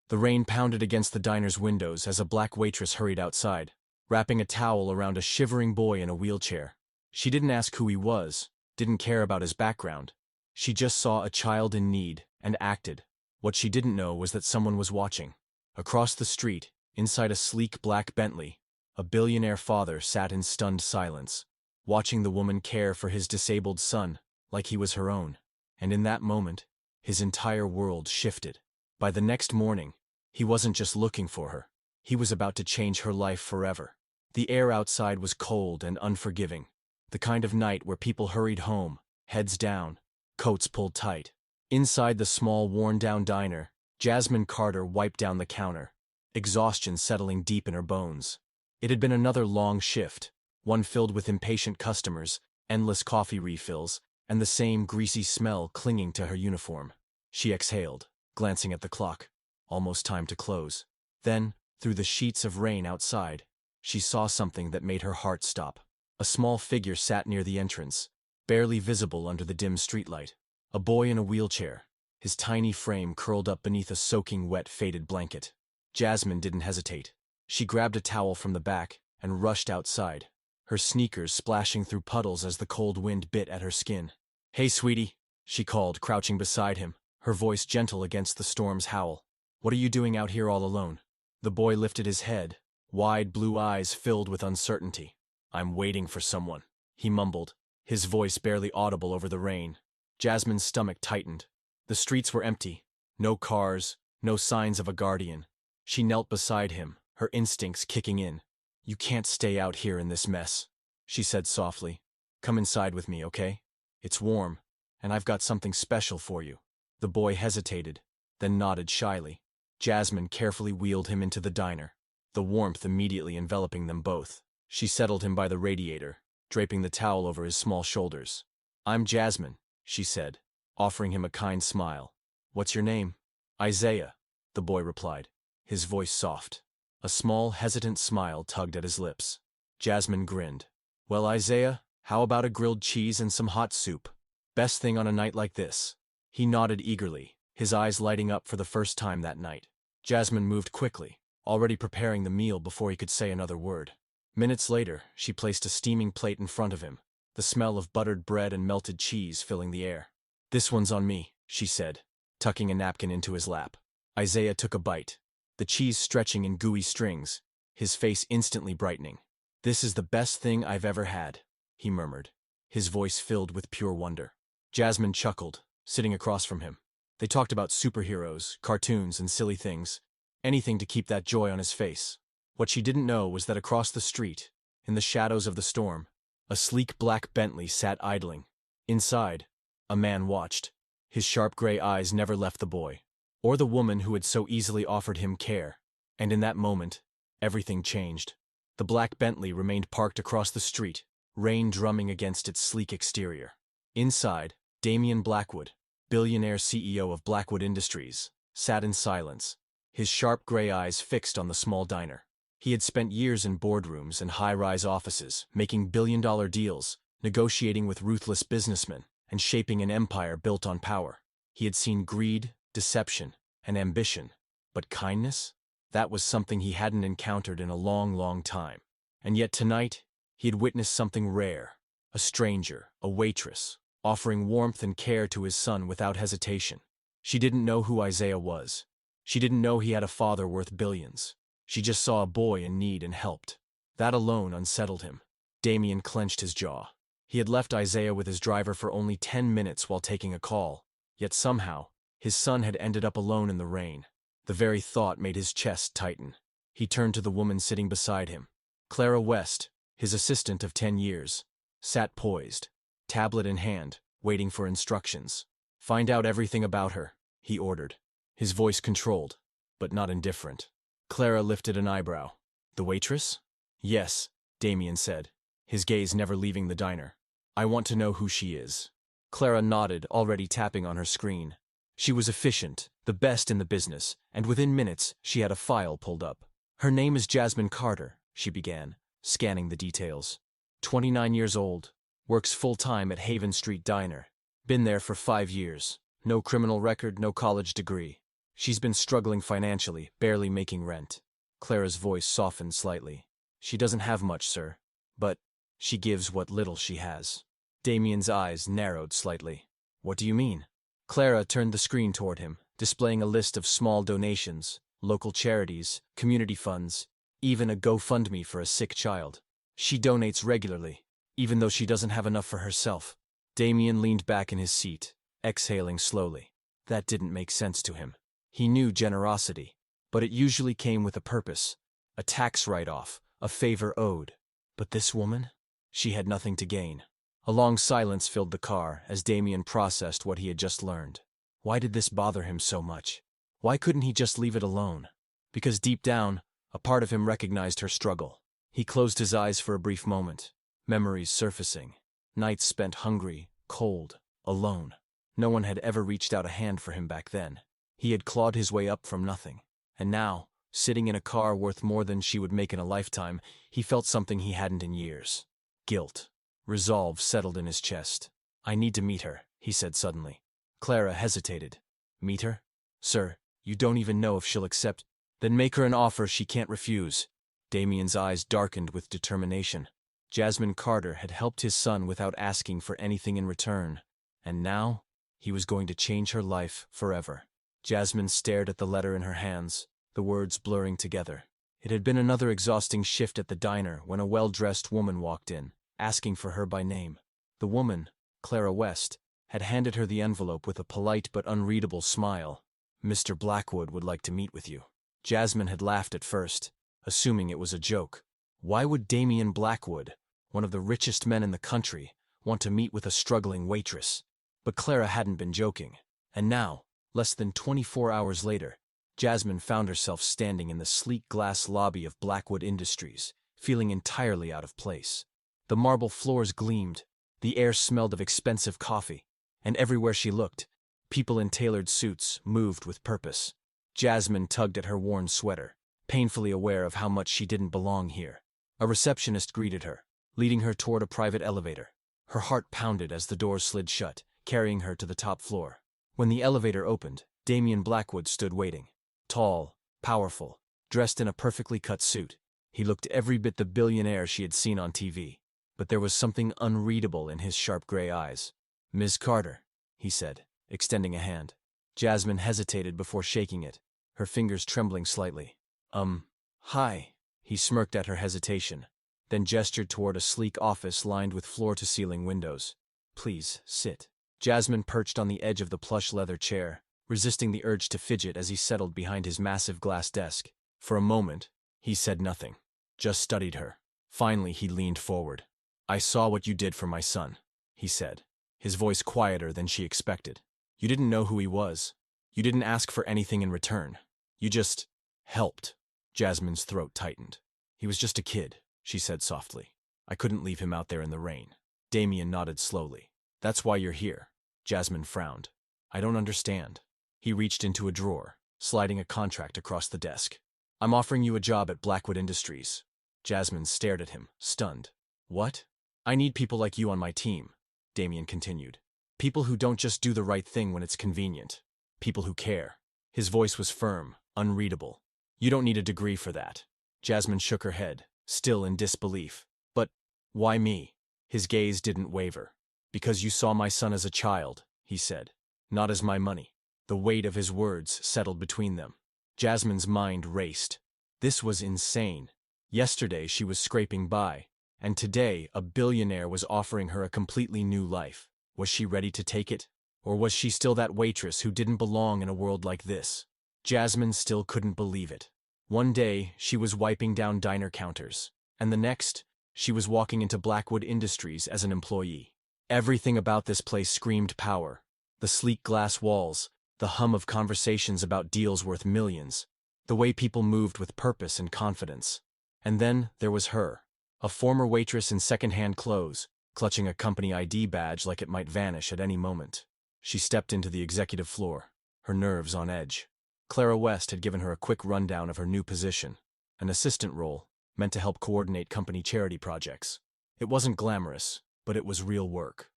The rain pounded against the diner's windows as a black waitress hurried outside, wrapping a towel around a shivering boy in a wheelchair. She didn't ask who he was, didn't care about his background. She just saw a child in need, and acted. What she didn't know was that someone was watching. Across the street, inside a sleek black Bentley, a billionaire father sat in stunned silence, watching the woman care for his disabled son like he was her own. And in that moment, his entire world shifted. By the next morning, he wasn't just looking for her. He was about to change her life forever. The air outside was cold and unforgiving, the kind of night where people hurried home, heads down, coats pulled tight. Inside the small, worn-down diner, Jasmine Carter wiped down the counter, exhaustion settling deep in her bones. It had been another long shift, one filled with impatient customers, endless coffee refills, and the same greasy smell clinging to her uniform. She exhaled, glancing at the clock. Almost time to close. Then, through the sheets of rain outside, she saw something that made her heart stop. A small figure sat near the entrance, barely visible under the dim streetlight. A boy in a wheelchair, his tiny frame curled up beneath a soaking wet faded blanket. Jasmine didn't hesitate. She grabbed a towel from the back and rushed outside, her sneakers splashing through puddles as the cold wind bit at her skin. "Hey, sweetie," she called, crouching beside him, her voice gentle against the storm's howl. "What are you doing out here all alone?" The boy lifted his head, wide blue eyes filled with uncertainty. "I'm waiting for someone," he mumbled, his voice barely audible over the rain. Jasmine's stomach tightened. The streets were empty. No cars, no signs of a guardian. She knelt beside him, her instincts kicking in. "You can't stay out here in this mess," she said softly. "Come inside with me, okay? It's warm, and I've got something special for you." The boy hesitated, then nodded shyly. Jasmine carefully wheeled him into the diner, the warmth immediately enveloping them both. She settled him by the radiator, draping the towel over his small shoulders. "I'm Jasmine," she said, offering him a kind smile. "What's your name?" "Isaiah," the boy replied, his voice soft. A small, hesitant smile tugged at his lips. Jasmine grinned. "Well, Isaiah, how about a grilled cheese and some hot soup? Best thing on a night like this." He nodded eagerly, his eyes lighting up for the first time that night. Jasmine moved quickly, already preparing the meal before he could say another word. Minutes later, she placed a steaming plate in front of him, the smell of buttered bread and melted cheese filling the air. "This one's on me," she said, tucking a napkin into his lap. Isaiah took a bite, the cheese stretching in gooey strings, his face instantly brightening. "This is the best thing I've ever had," he murmured, his voice filled with pure wonder. Jasmine chuckled, sitting across from him. They talked about superheroes, cartoons, and silly things, anything to keep that joy on his face. What she didn't know was that across the street, in the shadows of the storm, a sleek black Bentley sat idling. Inside, a man watched. His sharp gray eyes never left the boy, or the woman who had so easily offered him care. And in that moment, everything changed. The black Bentley remained parked across the street, rain drumming against its sleek exterior. Inside, Damian Blackwood, billionaire CEO of Blackwood Industries, sat in silence, his sharp gray eyes fixed on the small diner. He had spent years in boardrooms and high-rise offices, making billion-dollar deals, negotiating with ruthless businessmen, and shaping an empire built on power. He had seen greed, deception, and ambition, but kindness? That was something he hadn't encountered in a long, long time. And yet tonight, he had witnessed something rare. A stranger, a waitress, offering warmth and care to his son without hesitation. She didn't know who Isaiah was. She didn't know he had a father worth billions. She just saw a boy in need and helped. That alone unsettled him. Damian clenched his jaw. He had left Isaiah with his driver for only 10 minutes while taking a call, yet somehow, his son had ended up alone in the rain. The very thought made his chest tighten. He turned to the woman sitting beside him. Clara West, his assistant of 10 years, sat poised, tablet in hand, waiting for instructions. "Find out everything about her," he ordered, his voice controlled, but not indifferent. Clara lifted an eyebrow. "The waitress?" "Yes," Damian said, his gaze never leaving the diner. "I want to know who she is." Clara nodded, already tapping on her screen. She was efficient, the best in the business, and within minutes she had a file pulled up. "Her name is Jasmine Carter," she began, scanning the details. 29 years old, works full-time at Haven Street Diner. Been there for 5 years. No criminal record, no college degree. She's been struggling financially, barely making rent. Clara's voice softened slightly. She doesn't have much, sir. But she gives what little she has. Damien's eyes narrowed slightly. What do you mean? Clara turned the screen toward him, displaying a list of small donations, local charities, community funds, even a GoFundMe for a sick child. She donates regularly, even though she doesn't have enough for herself. Damien leaned back in his seat, exhaling slowly. That didn't make sense to him. He knew generosity, but it usually came with a purpose, a tax write-off, a favor owed. But this woman? She had nothing to gain. A long silence filled the car as Damien processed what he had just learned. Why did this bother him so much? Why couldn't he just leave it alone? Because deep down, a part of him recognized her struggle. He closed his eyes for a brief moment, memories surfacing. Nights spent hungry, cold, alone. No one had ever reached out a hand for him back then. He had clawed his way up from nothing. And now, sitting in a car worth more than she would make in a lifetime, he felt something he hadn't in years. Guilt. Resolve settled in his chest. I need to meet her, he said suddenly. Clara hesitated. Meet her? Sir, you don't even know if she'll accept. Then make her an offer she can't refuse. Damien's eyes darkened with determination. Jasmine Carter had helped his son without asking for anything in return. And now, he was going to change her life forever. Jasmine stared at the letter in her hands, the words blurring together. It had been another exhausting shift at the diner when a well-dressed woman walked in, asking for her by name. The woman, Clara West, had handed her the envelope with a polite but unreadable smile. Mr. Blackwood would like to meet with you. Jasmine had laughed at first, assuming it was a joke. Why would Damien Blackwood, one of the richest men in the country, want to meet with a struggling waitress? But Clara hadn't been joking. And now, less than 24 hours later, Jasmine found herself standing in the sleek glass lobby of Blackwood Industries, feeling entirely out of place. The marble floors gleamed, the air smelled of expensive coffee, and everywhere she looked, people in tailored suits moved with purpose. Jasmine tugged at her worn sweater, painfully aware of how much she didn't belong here. A receptionist greeted her, leading her toward a private elevator. Her heart pounded as the doors slid shut, carrying her to the top floor. When the elevator opened, Damien Blackwood stood waiting. Tall, powerful, dressed in a perfectly cut suit. He looked every bit the billionaire she had seen on TV. But there was something unreadable in his sharp gray eyes. Ms. Carter, he said, extending a hand. Jasmine hesitated before shaking it, her fingers trembling slightly. Hi. He smirked at her hesitation, then gestured toward a sleek office lined with floor-to-ceiling windows. Please, sit. Jasmine perched on the edge of the plush leather chair, resisting the urge to fidget as he settled behind his massive glass desk. For a moment, he said nothing, just studied her. Finally, he leaned forward. I saw what you did for my son, he said, his voice quieter than she expected. You didn't know who he was. You didn't ask for anything in return. You just helped. Jasmine's throat tightened. He was just a kid, she said softly. I couldn't leave him out there in the rain. Damien nodded slowly. That's why you're here. Jasmine frowned. I don't understand. He reached into a drawer, sliding a contract across the desk. I'm offering you a job at Blackwood Industries. Jasmine stared at him, stunned. What? I need people like you on my team, Damien continued. People who don't just do the right thing when it's convenient. People who care. His voice was firm, unreadable. You don't need a degree for that. Jasmine shook her head, still in disbelief. But why me? His gaze didn't waver. Because you saw my son as a child, he said. Not as my money. The weight of his words settled between them. Jasmine's mind raced. This was insane. Yesterday she was scraping by, and today a billionaire was offering her a completely new life. Was she ready to take it? Or was she still that waitress who didn't belong in a world like this? Jasmine still couldn't believe it. One day, she was wiping down diner counters, and the next, she was walking into Blackwood Industries as an employee. Everything about this place screamed power. The sleek glass walls, the hum of conversations about deals worth millions, the way people moved with purpose and confidence. And then there was her, a former waitress in second-hand clothes, clutching a company ID badge like it might vanish at any moment. She stepped into the executive floor, her nerves on edge. Clara West had given her a quick rundown of her new position, an assistant role, meant to help coordinate company charity projects. It wasn't glamorous, but it was real work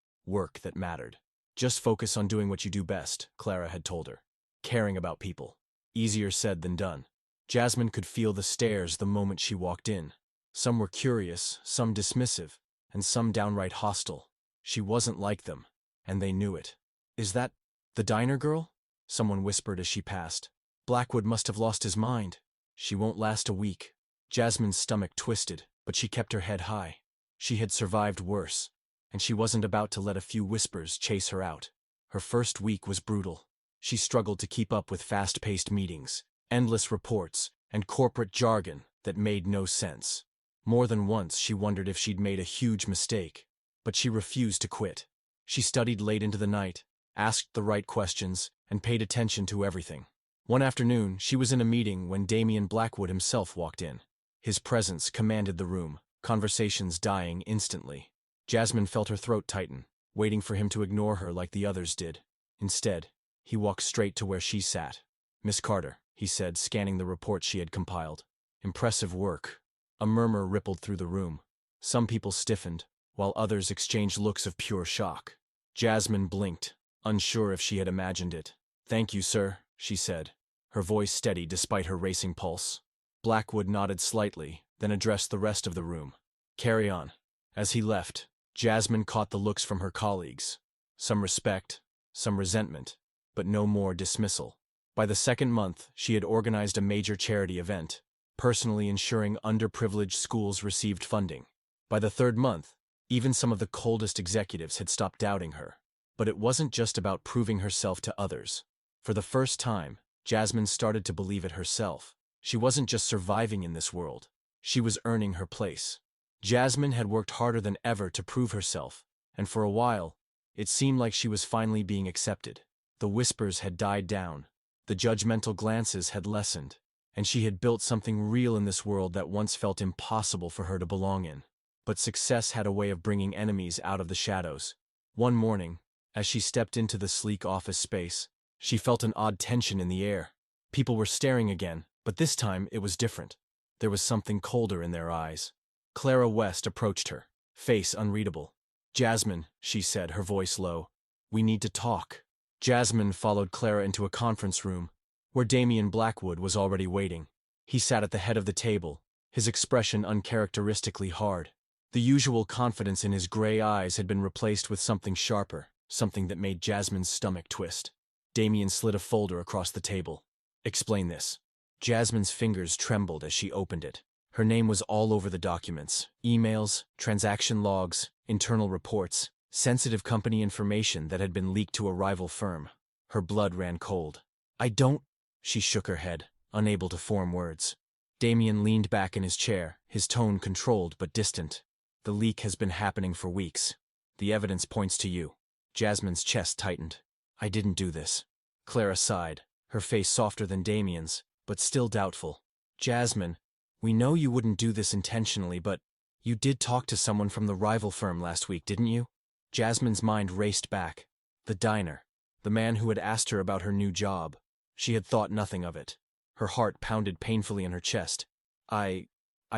that mattered. Just focus on doing what you do best, Clara had told her. Caring about people. Easier said than done. Jasmine could feel the stares the moment she walked in. Some were curious, some dismissive, and some downright hostile. She wasn't like them, and they knew it. "Is that the diner girl?" someone whispered as she passed. "Blackwood must have lost his mind. She won't last a week." Jasmine's stomach twisted, but she kept her head high. She had survived worse, and she wasn't about to let a few whispers chase her out. Her first week was brutal. She struggled to keep up with fast-paced meetings, endless reports, and corporate jargon that made no sense. More than once she wondered if she'd made a huge mistake, but she refused to quit. She studied late into the night, asked the right questions, and paid attention to everything. One afternoon, she was in a meeting when Damian Blackwood himself walked in. His presence commanded the room, conversations dying instantly. Jasmine felt her throat tighten, waiting for him to ignore her like the others did. Instead, he walked straight to where she sat. "Miss Carter," he said, scanning the report she had compiled. "Impressive work." A murmur rippled through the room. Some people stiffened, while others exchanged looks of pure shock. Jasmine blinked, unsure if she had imagined it. "Thank you, sir," she said, her voice steady despite her racing pulse. Blackwood nodded slightly, then addressed the rest of the room. "Carry on." As he left, Jasmine caught the looks from her colleagues. Some respect, some resentment, but no more dismissal. By the second month, she had organized a major charity event, personally ensuring underprivileged schools received funding. By the third month, even some of the coldest executives had stopped doubting her. But it wasn't just about proving herself to others. For the first time, Jasmine started to believe it herself. She wasn't just surviving in this world. She was earning her place. Jasmine had worked harder than ever to prove herself, and for a while, it seemed like she was finally being accepted. The whispers had died down, the judgmental glances had lessened, and she had built something real in this world that once felt impossible for her to belong in. But success had a way of bringing enemies out of the shadows. One morning, as she stepped into the sleek office space, she felt an odd tension in the air. People were staring again, but this time it was different. There was something colder in their eyes. Clara West approached her, face unreadable. "Jasmine," she said, her voice low, "we need to talk." Jasmine followed Clara into a conference room, where Damian Blackwood was already waiting. He sat at the head of the table, his expression uncharacteristically hard. The usual confidence in his gray eyes had been replaced with something sharper, something that made Jasmine's stomach twist. Damian slid a folder across the table. "Explain this." Jasmine's fingers trembled as she opened it. Her name was all over the documents: emails, transaction logs, internal reports, sensitive company information that had been leaked to a rival firm. Her blood ran cold. "I don't—" She shook her head, unable to form words. Damian leaned back in his chair, his tone controlled but distant. "The leak has been happening for weeks. The evidence points to you." Jasmine's chest tightened. "I didn't do this." Clara sighed, her face softer than Damian's, but still doubtful. "Jasmine, we know you wouldn't do this intentionally, but you did talk to someone from the rival firm last week, didn't you?" Jasmine's mind raced back. The diner. The man who had asked her about her new job. She had thought nothing of it. Her heart pounded painfully in her chest. I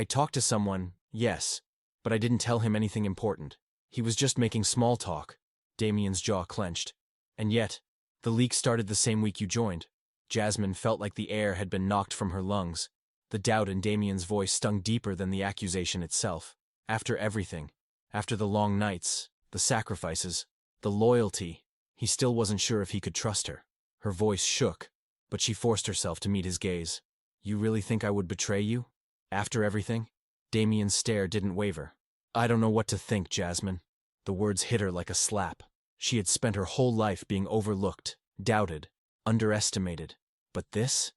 talked to someone, yes, but I didn't tell him anything important. He was just making small talk." Damian's jaw clenched. "And yet, the leak started the same week you joined." Jasmine felt like the air had been knocked from her lungs. The doubt in Damian's voice stung deeper than the accusation itself. After everything, after the long nights, the sacrifices, the loyalty, he still wasn't sure if he could trust her. Her voice shook, but she forced herself to meet his gaze. "You really think I would betray you? After everything?" Damian's stare didn't waver. "I don't know what to think, Jasmine." The words hit her like a slap. She had spent her whole life being overlooked, doubted, underestimated. But this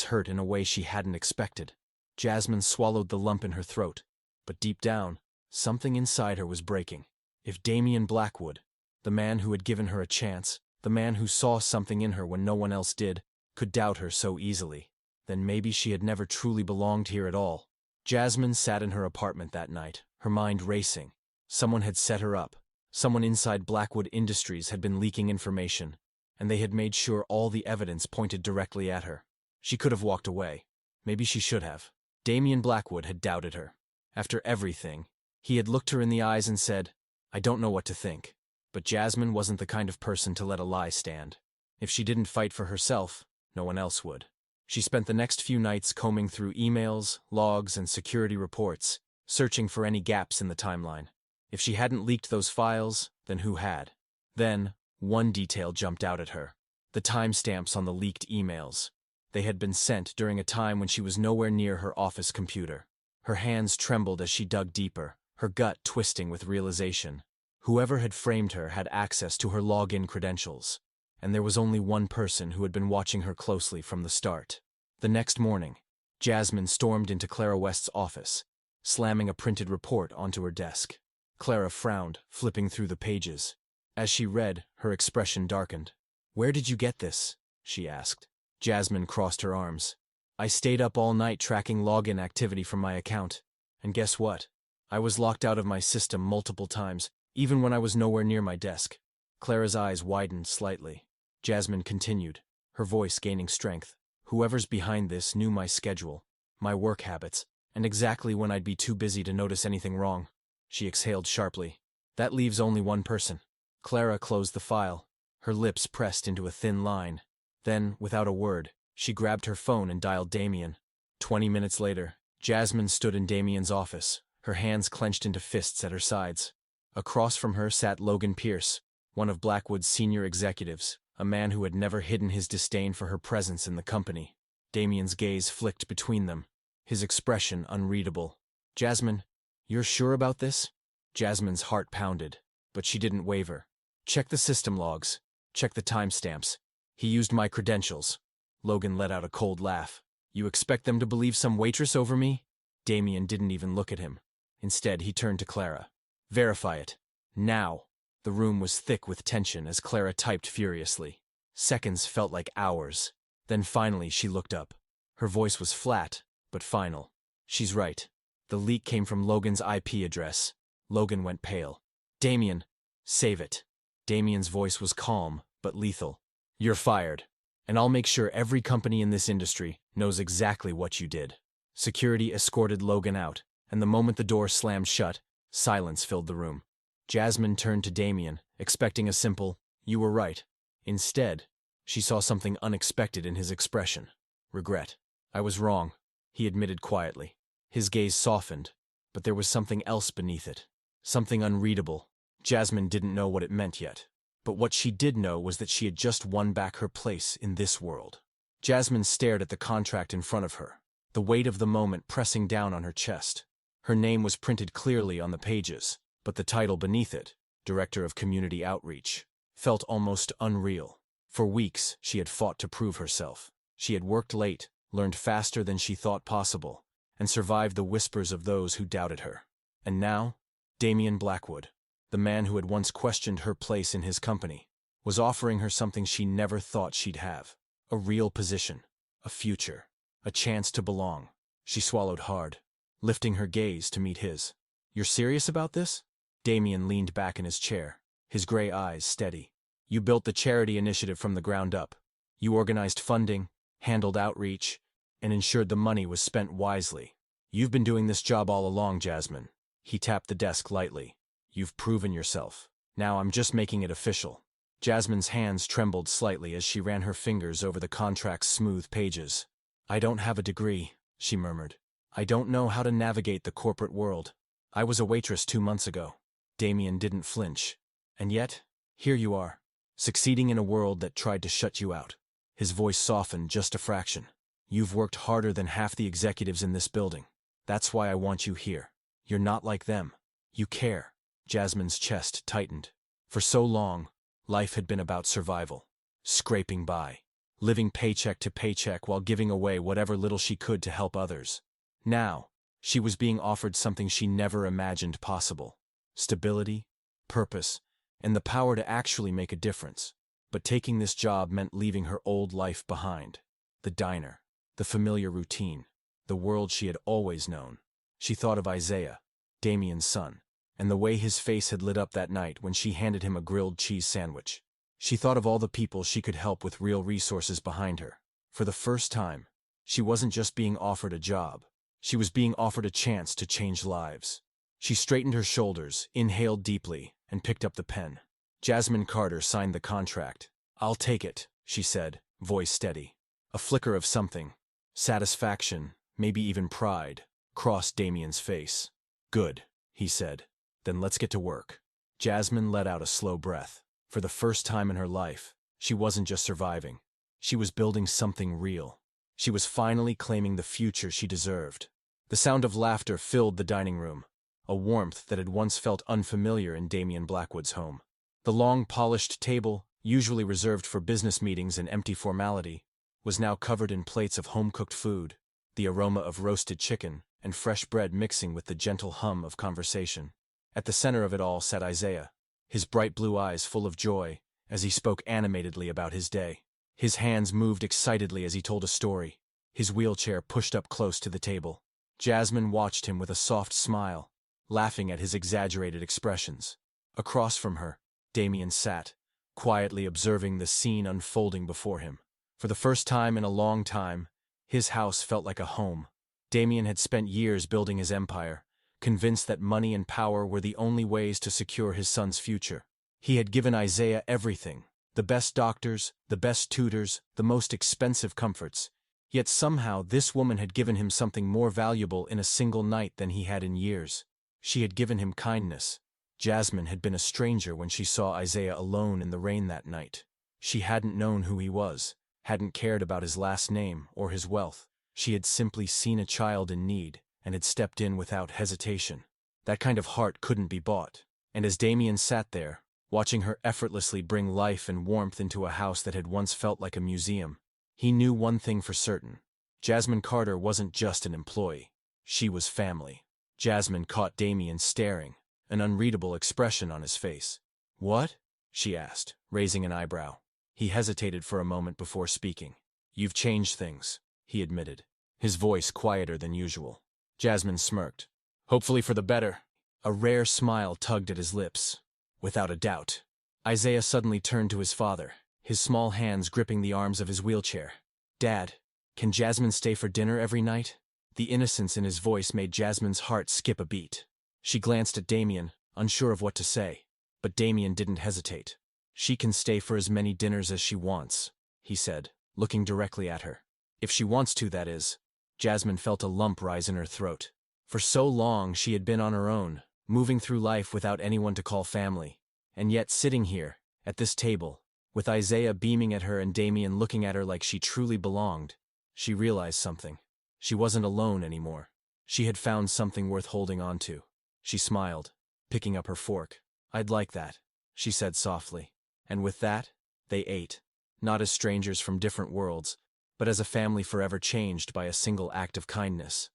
hurt in a way she hadn't expected. Jasmine swallowed the lump in her throat, but deep down, something inside her was breaking. If Damian Blackwood, the man who had given her a chance, the man who saw something in her when no one else did, could doubt her so easily, then maybe she had never truly belonged here at all. Jasmine sat in her apartment that night, her mind racing. Someone had set her up. Someone inside Blackwood Industries had been leaking information, and they had made sure all the evidence pointed directly at her. She could have walked away. Maybe she should have. Damian Blackwood had doubted her. After everything, he had looked her in the eyes and said, "I don't know what to think." But Jasmine wasn't the kind of person to let a lie stand. If she didn't fight for herself, no one else would. She spent the next few nights combing through emails, logs, and security reports, searching for any gaps in the timeline. If she hadn't leaked those files, then who had? Then, one detail jumped out at her. The timestamps on the leaked emails. They had been sent during a time when she was nowhere near her office computer. Her hands trembled as she dug deeper, her gut twisting with realization. Whoever had framed her had access to her login credentials, and there was only one person who had been watching her closely from the start. The next morning, Jasmine stormed into Clara West's office, slamming a printed report onto her desk. Clara frowned, flipping through the pages. As she read, her expression darkened. "Where did you get this?" she asked. Jasmine crossed her arms. "I stayed up all night tracking login activity from my account. And guess what? I was locked out of my system multiple times, even when I was nowhere near my desk." Clara's eyes widened slightly. Jasmine continued, her voice gaining strength. "Whoever's behind this knew my schedule, my work habits, and exactly when I'd be too busy to notice anything wrong." She exhaled sharply. "That leaves only one person." Clara closed the file, her lips pressed into a thin line. Then, without a word, she grabbed her phone and dialed Damien. 20 minutes later, Jasmine stood in Damien's office, her hands clenched into fists at her sides. Across from her sat Logan Pierce, one of Blackwood's senior executives, a man who had never hidden his disdain for her presence in the company. Damien's gaze flicked between them, his expression unreadable. "Jasmine, you're sure about this?" Jasmine's heart pounded, but she didn't waver. "Check the system logs. Check the timestamps. He used my credentials." Logan let out a cold laugh. "You expect them to believe some waitress over me?" Damien didn't even look at him. Instead, he turned to Clara. "Verify it. Now." The room was thick with tension as Clara typed furiously. Seconds felt like hours. Then finally she looked up. Her voice was flat, but final. "She's right. The leak came from Logan's IP address." Logan went pale. "Damien, save it." Damien's voice was calm, but lethal. "You're fired, and I'll make sure every company in this industry knows exactly what you did." Security escorted Logan out, and the moment the door slammed shut, silence filled the room. Jasmine turned to Damien, expecting a simple, "You were right." Instead, she saw something unexpected in his expression. Regret. "I was wrong," he admitted quietly. His gaze softened, but there was something else beneath it. Something unreadable. Jasmine didn't know what it meant yet. But what she did know was that she had just won back her place in this world. Jasmine stared at the contract in front of her, the weight of the moment pressing down on her chest. Her name was printed clearly on the pages, but the title beneath it, Director of Community Outreach, felt almost unreal. For weeks, she had fought to prove herself. She had worked late, learned faster than she thought possible, and survived the whispers of those who doubted her. And now, Damien Blackwood, the man who had once questioned her place in his company, was offering her something she never thought she'd have. A real position, a future, a chance to belong. She swallowed hard, lifting her gaze to meet his. "You're serious about this?" Damien leaned back in his chair, his gray eyes steady. "You built the charity initiative from the ground up. You organized funding, handled outreach, and ensured the money was spent wisely. You've been doing this job all along, Jasmine." He tapped the desk lightly. "You've proven yourself. Now I'm just making it official." Jasmine's hands trembled slightly as she ran her fingers over the contract's smooth pages. "I don't have a degree," she murmured. "I don't know how to navigate the corporate world. I was a waitress 2 months ago." Damien didn't flinch. "And yet, here you are, succeeding in a world that tried to shut you out." His voice softened just a fraction. "You've worked harder than half the executives in this building. That's why I want you here. You're not like them. You care." Jasmine's chest tightened. For so long, life had been about survival, scraping by, living paycheck to paycheck while giving away whatever little she could to help others. Now, she was being offered something she never imagined possible: stability, purpose, and the power to actually make a difference. But taking this job meant leaving her old life behind. The diner, the familiar routine, the world she had always known. She thought of Isaiah, Damien's son, and the way his face had lit up that night when she handed him a grilled cheese sandwich. She thought of all the people she could help with real resources behind her. For the first time, she wasn't just being offered a job. She was being offered a chance to change lives. She straightened her shoulders, inhaled deeply, and picked up the pen. Jasmine Carter signed the contract. "I'll take it," she said, voice steady. A flicker of something, Satisfaction, maybe even pride, crossed Damien's face. "Good," he said. "Then let's get to work." Jasmine let out a slow breath. For the first time in her life, she wasn't just surviving. She was building something real. She was finally claiming the future she deserved. The sound of laughter filled the dining room, a warmth that had once felt unfamiliar in Damien Blackwood's home. The long, polished table, usually reserved for business meetings and empty formality, was now covered in plates of home-cooked food, the aroma of roasted chicken and fresh bread mixing with the gentle hum of conversation. At the center of it all sat Isaiah, his bright blue eyes full of joy as he spoke animatedly about his day. His hands moved excitedly as he told a story, his wheelchair pushed up close to the table. Jasmine watched him with a soft smile, laughing at his exaggerated expressions. Across from her, Damien sat, quietly observing the scene unfolding before him. For the first time in a long time, his house felt like a home. Damien had spent years building his empire, convinced that money and power were the only ways to secure his son's future. He had given Isaiah everything, the best doctors, the best tutors, the most expensive comforts. Yet somehow this woman had given him something more valuable in a single night than he had in years. She had given him kindness. Jasmine had been a stranger when she saw Isaiah alone in the rain that night. She hadn't known who he was, hadn't cared about his last name or his wealth. She had simply seen a child in need and had stepped in without hesitation. That kind of heart couldn't be bought. And as Damien sat there, watching her effortlessly bring life and warmth into a house that had once felt like a museum, he knew one thing for certain. Jasmine Carter wasn't just an employee. She was family. Jasmine caught Damien staring, an unreadable expression on his face. "What?" she asked, raising an eyebrow. He hesitated for a moment before speaking. "You've changed things," he admitted, his voice quieter than usual. Jasmine smirked. "Hopefully for the better." A rare smile tugged at his lips. "Without a doubt." Isaiah suddenly turned to his father, his small hands gripping the arms of his wheelchair. "Dad, can Jasmine stay for dinner every night?" The innocence in his voice made Jasmine's heart skip a beat. She glanced at Damien, unsure of what to say, but Damien didn't hesitate. "She can stay for as many dinners as she wants," he said, looking directly at her. "If she wants to, that is." Jasmine felt a lump rise in her throat. For so long she had been on her own, moving through life without anyone to call family. And yet sitting here, at this table, with Isaiah beaming at her and Damien looking at her like she truly belonged, she realized something. She wasn't alone anymore. She had found something worth holding on to. She smiled, picking up her fork. "I'd like that," she said softly. And with that, they ate, not as strangers from different worlds, but as a family forever changed by a single act of kindness.